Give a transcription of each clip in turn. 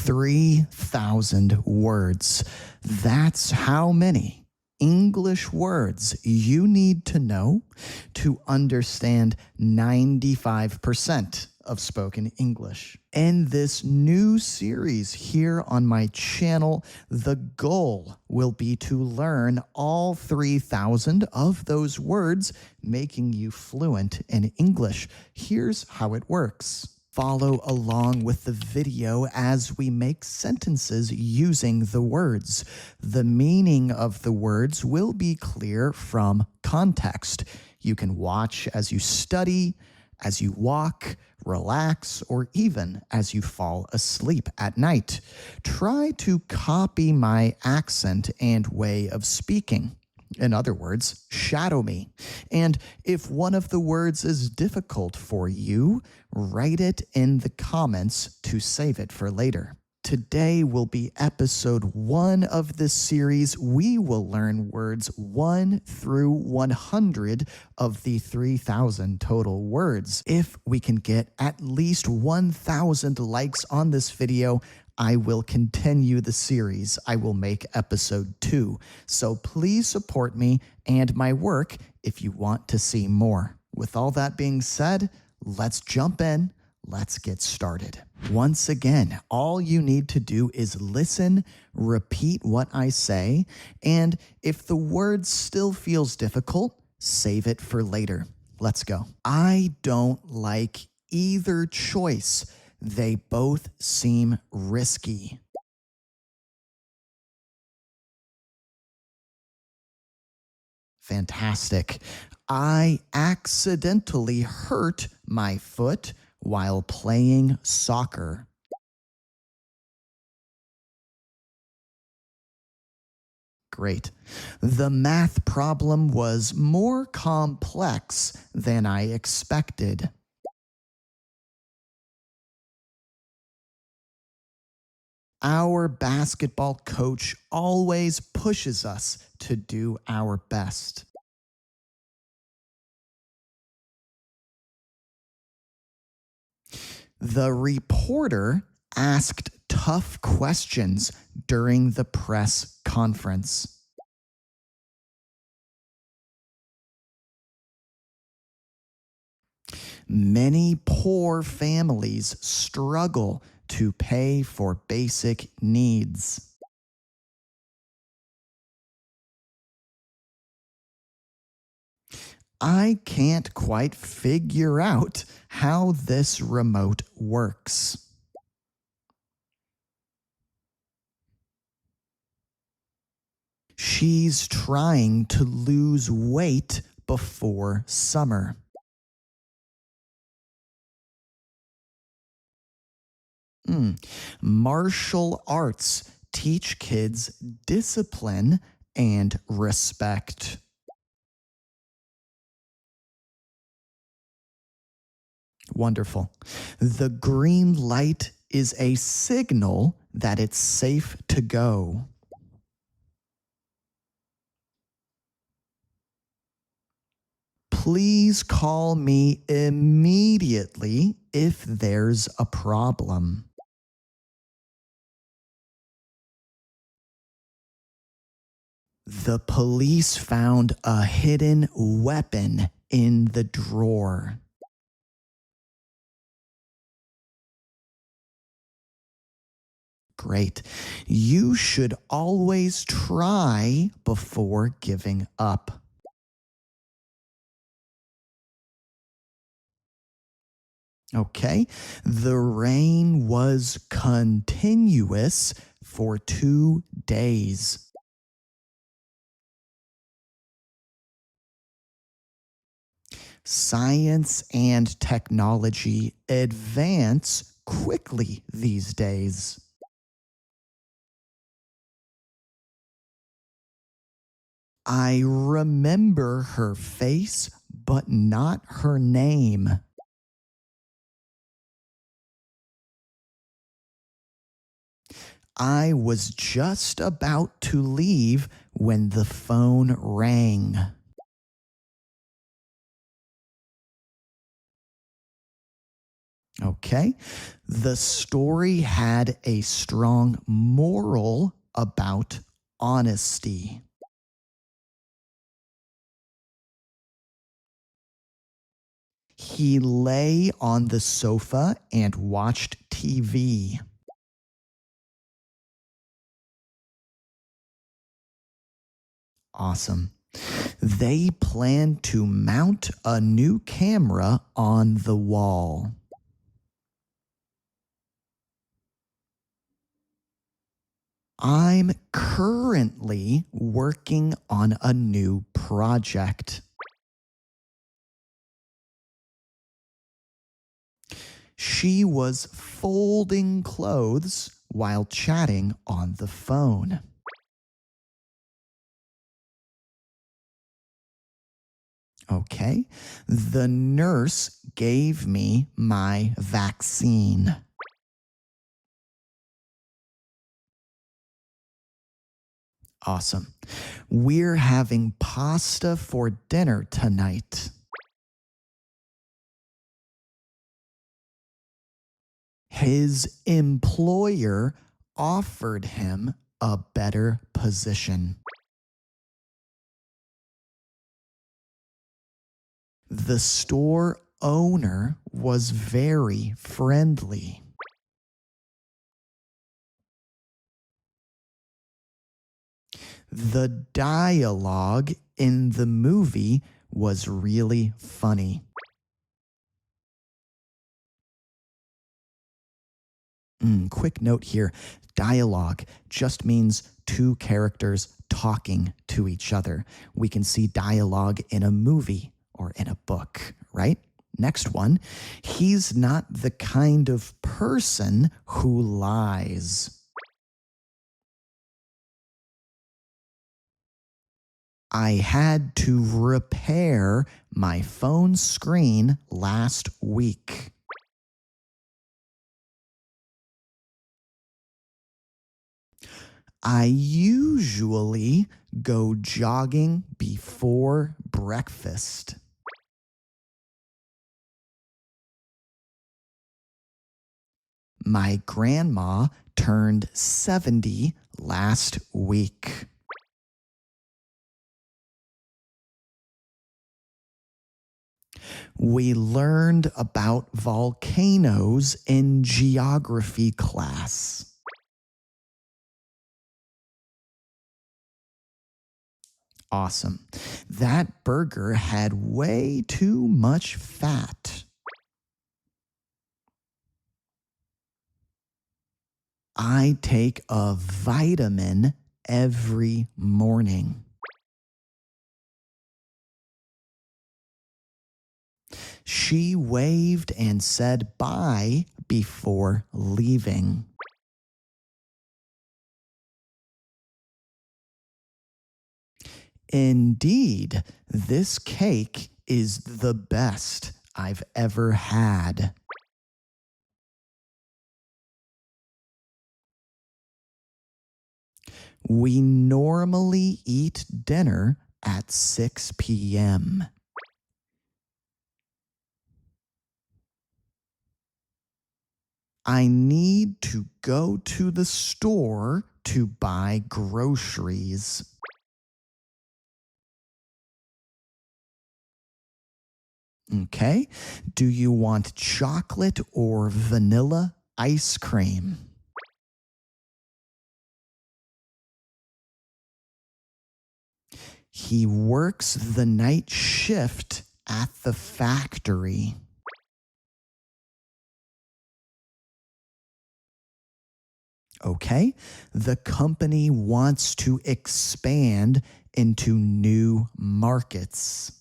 3,000 words. That's how many English words you need to know to understand 95% of spoken English. In this new series here on my channel, the goal will be to learn all 3,000 of those words, making you fluent in English. Here's how it works. Follow along with the video as we make sentences using the words. The meaning of the words will be clear from context. You can watch as you study, as you walk, relax, or even as you fall asleep at night. Try to copy my accent and way of speaking. In other words, shadow me. And if one of the words is difficult for you, write it in the comments to save it for later. Today will be episode 1 of this series. We will learn words 1 through 100 of the 3,000 total words. If we can get at least 1,000 likes on this video, I will continue the series. I will make episode 2. So please support me and my work if you want to see more. With all that being said, let's jump in. Let's get started. Once again, all you need to do is listen, repeat what I say, and if the word still feels difficult, save it for later. Let's go. I don't like either choice. They both seem risky. Fantastic. I accidentally hurt my foot while playing soccer. Great. The math problem was more complex than I expected. Our basketball coach always pushes us to do our best. The reporter asked tough questions during the press conference. Many poor families struggle to pay for basic needs. I can't quite figure out how this remote works. She's trying to lose weight before summer. Martial arts teach kids discipline and respect. Wonderful. The green light is a signal that it's safe to go. Please call me immediately if there's a problem. The police found a hidden weapon in the drawer. Great. You should always try before giving up. Okay. The rain was continuous for 2 days. Science and technology advance quickly these days. I remember her face, but not her name. I was just about to leave when the phone rang. Okay. The story had a strong moral about honesty. He lay on the sofa and watched TV. Awesome. They planned to mount a new camera on the wall. I'm currently working on a new project. She was folding clothes while chatting on the phone. Okay. The nurse gave me my vaccine. Awesome. We're having pasta for dinner tonight. His employer offered him a better position. The store owner was very friendly. The dialogue in the movie was really funny. Quick note here, dialogue just means two characters talking to each other. We can see dialogue in a movie or in a book, right? Next one, he's not the kind of person who lies. I had to repair my phone screen last week. I usually go jogging before breakfast. My grandma turned 70 last week. We learned about volcanoes in geography class. Awesome. That burger had way too much fat. I take a vitamin every morning. She waved and said bye before leaving. Indeed, this cake is the best I've ever had. We normally eat dinner at 6 p.m. I need to go to the store to buy groceries. Okay. Do you want chocolate or vanilla ice cream? He works the night shift at the factory. Okay. The company wants to expand into new markets.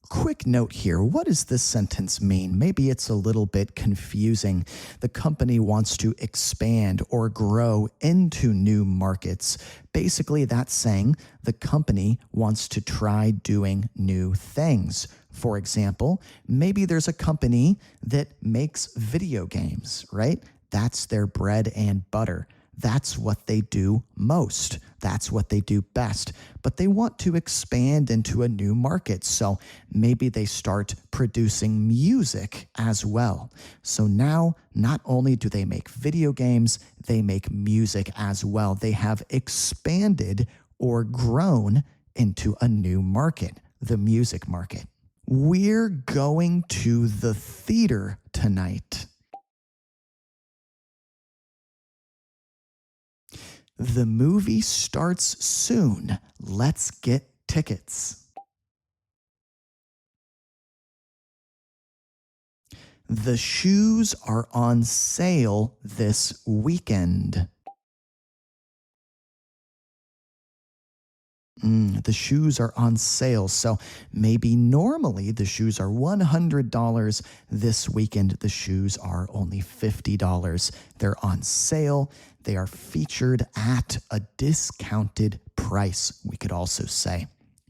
Quick note here. What does this sentence mean? Maybe it's a little bit confusing. The company wants to expand or grow into new markets. Basically, that's saying the company wants to try doing new things. For example, maybe there's a company that makes video games, right? That's their bread and butter. That's what they do most. That's what they do best. But they want to expand into a new market. So maybe they start producing music as well. So now, not only do they make video games, they make music as well. They have expanded or grown into a new market, the music market. We're going to the theater tonight. The movie starts soon. Let's get tickets. The shoes are on sale this weekend. The shoes are on sale. So maybe normally the shoes are $100. This weekend, the shoes are only $50. They're on sale. They are featured at a discounted price, we could also say.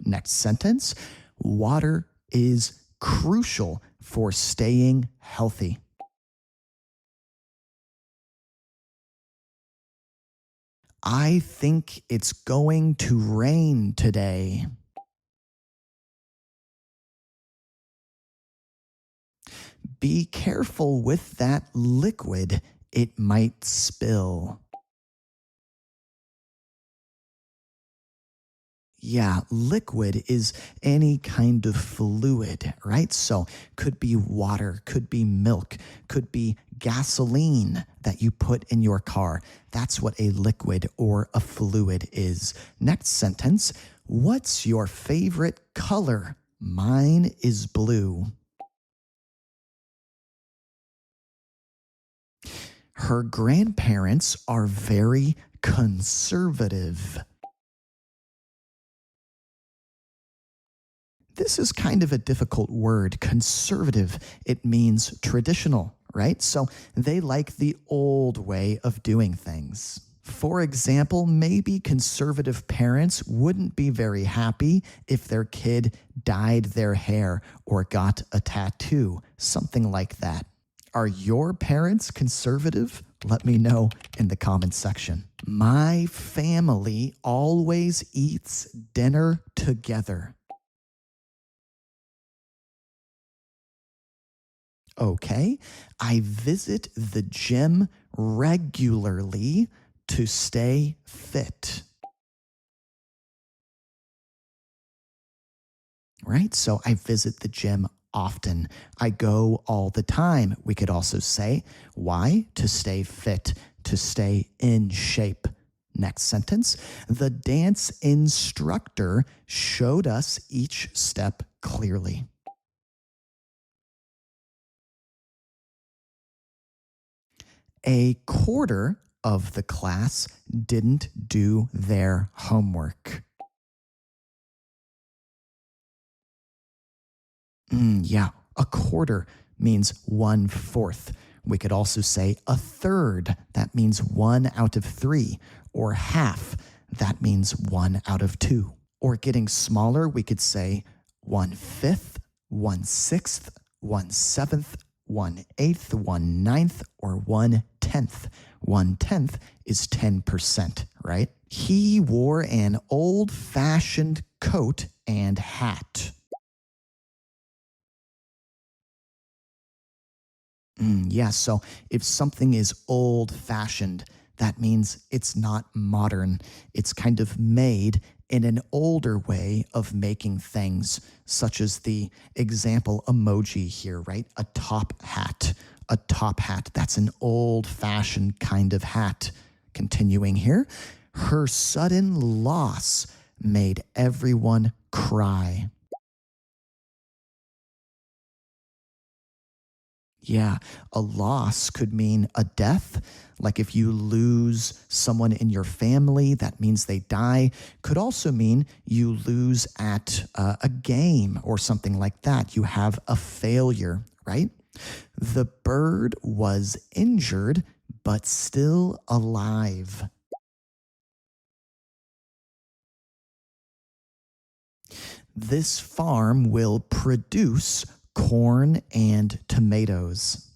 Next sentence, water is crucial for staying healthy. I think it's going to rain today. Be careful with that liquid, it might spill. Yeah, liquid is any kind of fluid, right? So could be water, could be milk, could be gasoline that you put in your car. That's what a liquid or a fluid is. Next sentence, what's your favorite color? Mine is blue. Her grandparents are very conservative. This is kind of a difficult word, conservative. It means traditional, right? So they like the old way of doing things. For example, maybe conservative parents wouldn't be very happy if their kid dyed their hair or got a tattoo, something like that. Are your parents conservative? Let me know in the comments section. My family always eats dinner together. Okay, I visit the gym regularly to stay fit. Right? So I visit the gym often. I go all the time. We could also say, why? To stay fit, to stay in shape. Next sentence, the dance instructor showed us each step clearly. A quarter of the class didn't do their homework. Yeah, a quarter means 1/4. We could also say a third. That means 1 out of 3. Or half. That means 1 out of 2. Or getting smaller, we could say 1/5, 1/6, 1/7, 1/8, 1/9, or 1/10. 1/10 is 10%, right? He wore an old fashioned coat and hat. Yeah, so if something is old fashioned, that means it's not modern. It's kind of made in an older way of making things, such as the example emoji here, right? A top hat. A top hat. That's an old fashioned kind of hat. Continuing here, her sudden loss made everyone cry. Yeah, a loss could mean a death. Like if you lose someone in your family, that means they die. Could also mean you lose at a game or something like that. You have a failure, right? The bird was injured, but still alive. This farm will produce corn and tomatoes.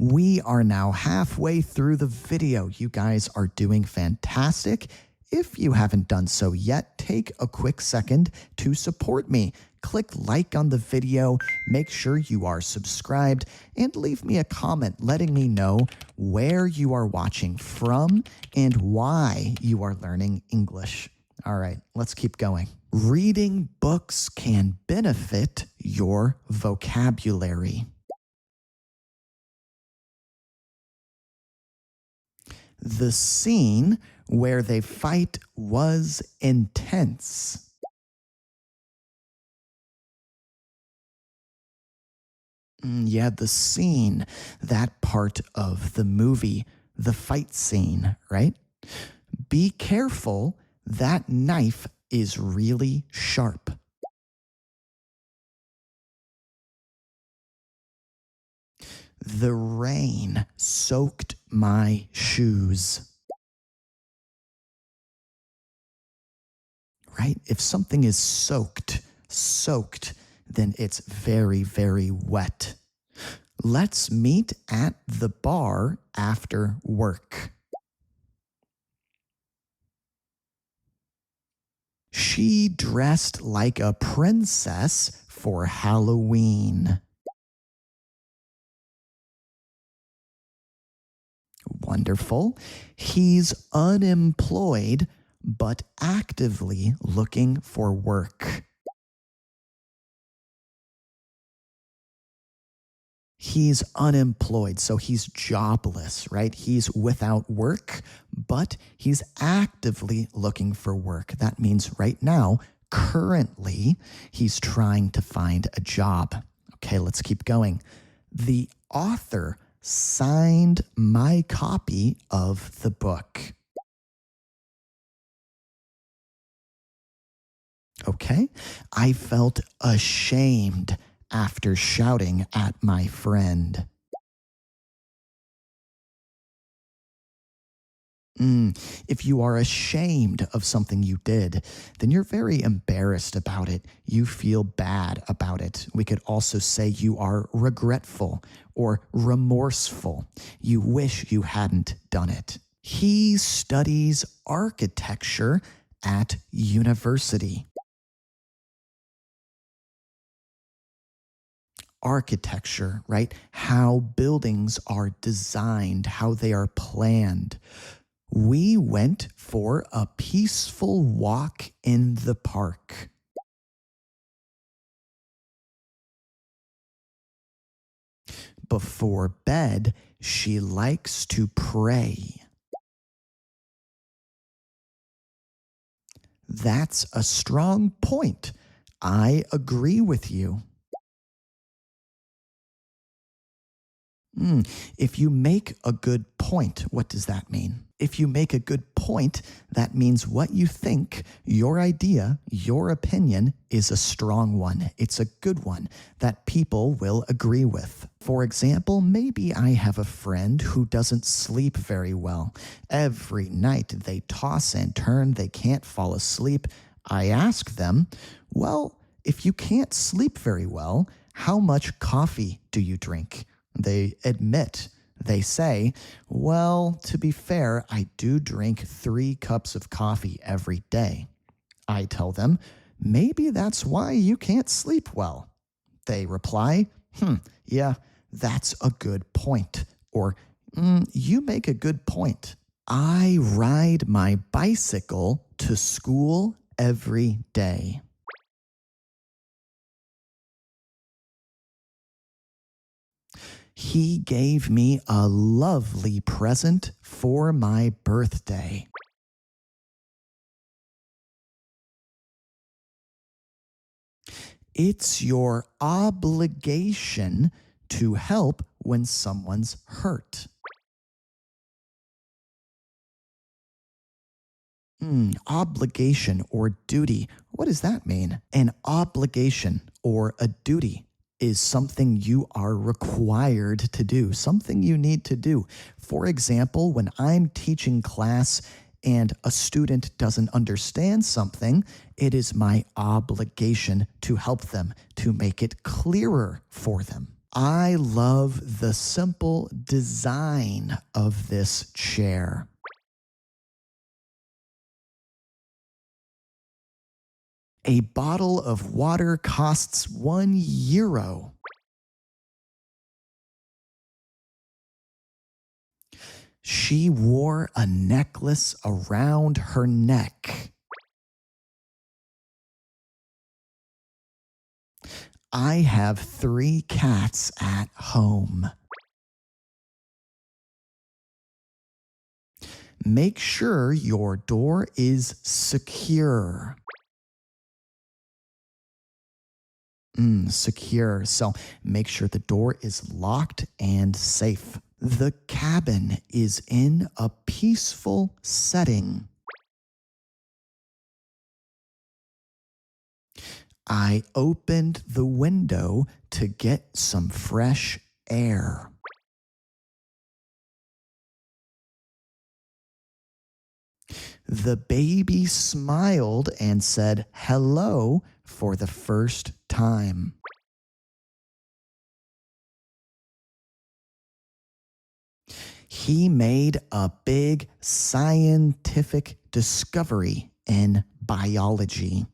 We are now halfway through the video. You guys are doing fantastic. If you haven't done so yet, take a quick second to support me. Click like on the video, make sure you are subscribed, and leave me a comment letting me know where you are watching from and why you are learning English. All right, let's keep going. Reading books can benefit your vocabulary. The scene where they fight was intense. Yeah, the scene, that part of the movie, the fight scene, right? Be careful, that knife is really sharp. The rain soaked my shoes. Right? If something is soaked, then it's very, very wet. Let's meet at the bar after work. She dressed like a princess for Halloween. Wonderful. He's unemployed, but actively looking for work. He's unemployed, so he's jobless, right? He's without work, but he's actively looking for work. That means right now, currently, he's trying to find a job. Okay, let's keep going. The author signed my copy of the book. Okay, I felt ashamed after shouting at my friend. If you are ashamed of something you did, then you're very embarrassed about it. You feel bad about it. We could also say you are regretful or remorseful. You wish you hadn't done it. He studies architecture at university. Architecture, right? How buildings are designed, how they are planned. We went for a peaceful walk in the park. Before bed, she likes to pray. That's a strong point. I agree with you. If you make a good point, what does that mean? If you make a good point, that means what you think, your idea, your opinion is a strong one. It's a good one that people will agree with. For example, maybe I have a friend who doesn't sleep very well. Every night they toss and turn, they can't fall asleep. I ask them, well, if you can't sleep very well, how much coffee do you drink? They admit, they say, well, to be fair, I do drink 3 cups of coffee every day. I tell them, maybe that's why you can't sleep well. They reply, yeah, that's a good point. Or, you make a good point. I ride my bicycle to school every day. He gave me a lovely present for my birthday. It's your obligation to help when someone's hurt. Obligation or duty. What does that mean? An obligation or a duty is something you are required to do, something you need to do. For example, when I'm teaching class and a student doesn't understand something, it is my obligation to help them, to make it clearer for them. I love the simple design of this chair. A bottle of water costs €1. She wore a necklace around her neck. I have 3 cats at home. Make sure your door is secure. Secure. So make sure the door is locked and safe. The cabin is in a peaceful setting. I opened the window to get some fresh air. The baby smiled and said hello for the first time. He made a big scientific discovery in biology.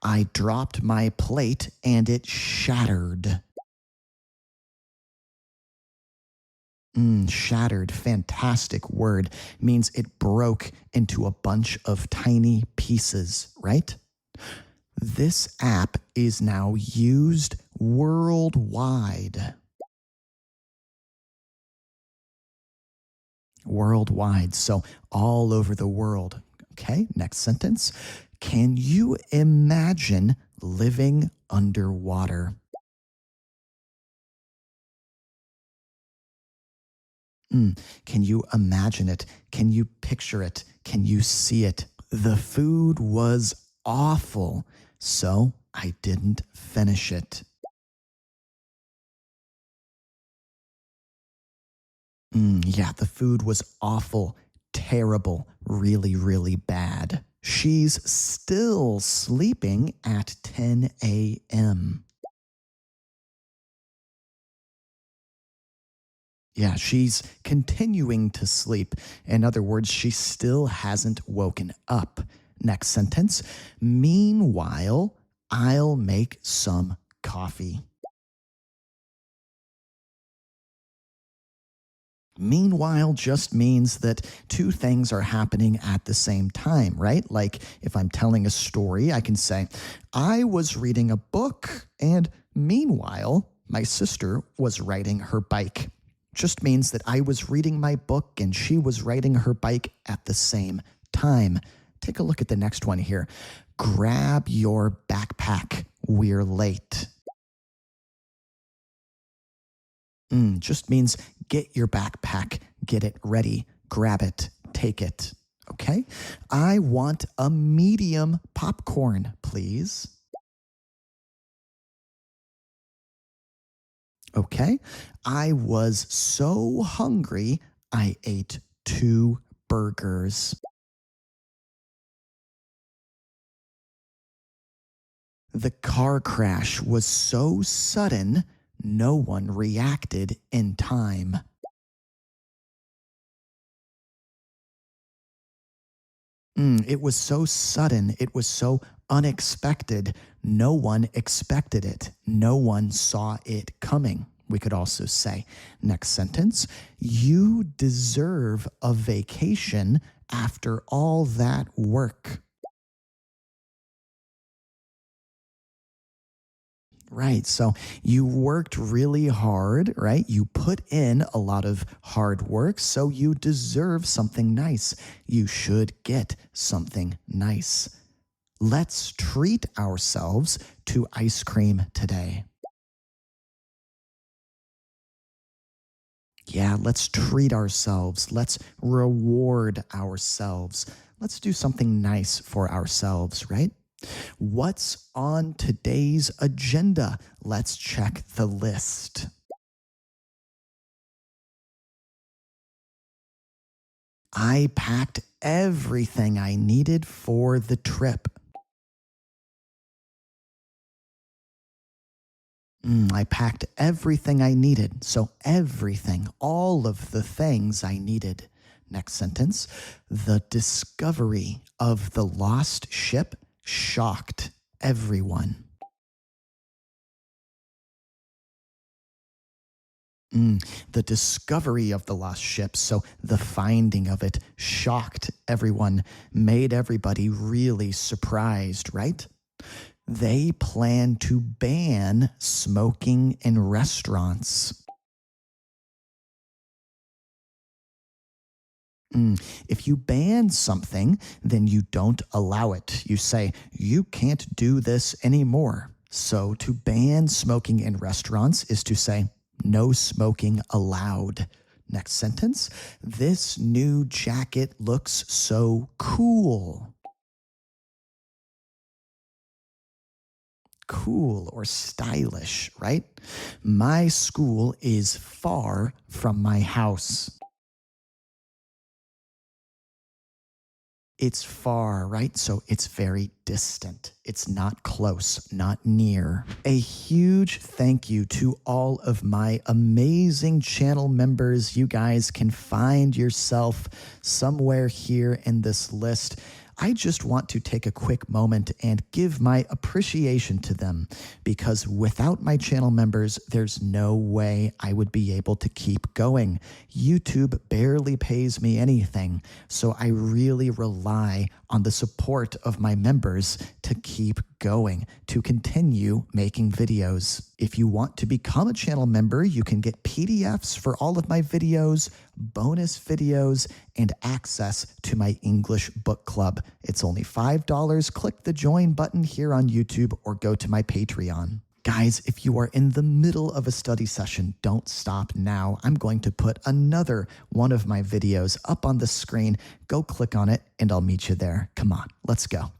I dropped my plate and it shattered. Shattered, fantastic word. Means it broke into a bunch of tiny pieces, right? This app is now used worldwide. Worldwide, so all over the world. Okay, next sentence. Can you imagine living underwater? Can you imagine it? Can you picture it? Can you see it? The food was awful, so I didn't finish it. Yeah, the food was awful, terrible, really, really bad. She's still sleeping at 10 a.m. Yeah, she's continuing to sleep. In other words, she still hasn't woken up. Next sentence. Meanwhile, I'll make some coffee. Meanwhile just means that two things are happening at the same time, right? Like if I'm telling a story, I can say, I was reading a book, and meanwhile, my sister was riding her bike. Just means that I was reading my book and she was riding her bike at the same time. Take a look at the next one here. Grab your backpack. We're late. Just means get your backpack, get it ready, grab it, take it. Okay? I want a medium popcorn, please. Okay? I was so hungry, I ate 2 burgers. The car crash was so sudden, no one reacted in time. It was so sudden. It was so unexpected. No one expected it. No one saw it coming. We could also say, next sentence, you deserve a vacation after all that work. Right. So you worked really hard, right? You put in a lot of hard work, so you deserve something nice. You should get something nice. Let's treat ourselves to ice cream today. Yeah, let's treat ourselves. Let's reward ourselves. Let's do something nice for ourselves, right? What's on today's agenda? Let's check the list. I packed everything I needed for the trip. I packed everything I needed. So, everything, all of the things I needed. Next sentence. The discovery of the lost ship shocked everyone. The discovery of the lost ship, so the finding of it, shocked everyone, made everybody really surprised, right? They plan to ban smoking in restaurants. If you ban something, then you don't allow it. You say, you can't do this anymore. So to ban smoking in restaurants is to say, no smoking allowed. Next sentence. This new jacket looks so cool. Cool or stylish, right? My school is far from my house. It's far, right? So it's very distant. It's not close, not near. A huge thank you to all of my amazing channel members. You guys can find yourself somewhere here in this list. I just want to take a quick moment and give my appreciation to them because without my channel members, there's no way I would be able to keep going. YouTube barely pays me anything, so I really rely on the support of my members to keep going, to continue making videos. If you want to become a channel member, you can get PDFs for all of my videos, bonus videos, and access to my English book club. It's only $5. Click the join button here on YouTube or go to my Patreon. Guys, if you are in the middle of a study session, don't stop now. I'm going to put another one of my videos up on the screen. Go click on it and I'll meet you there. Come on, let's go.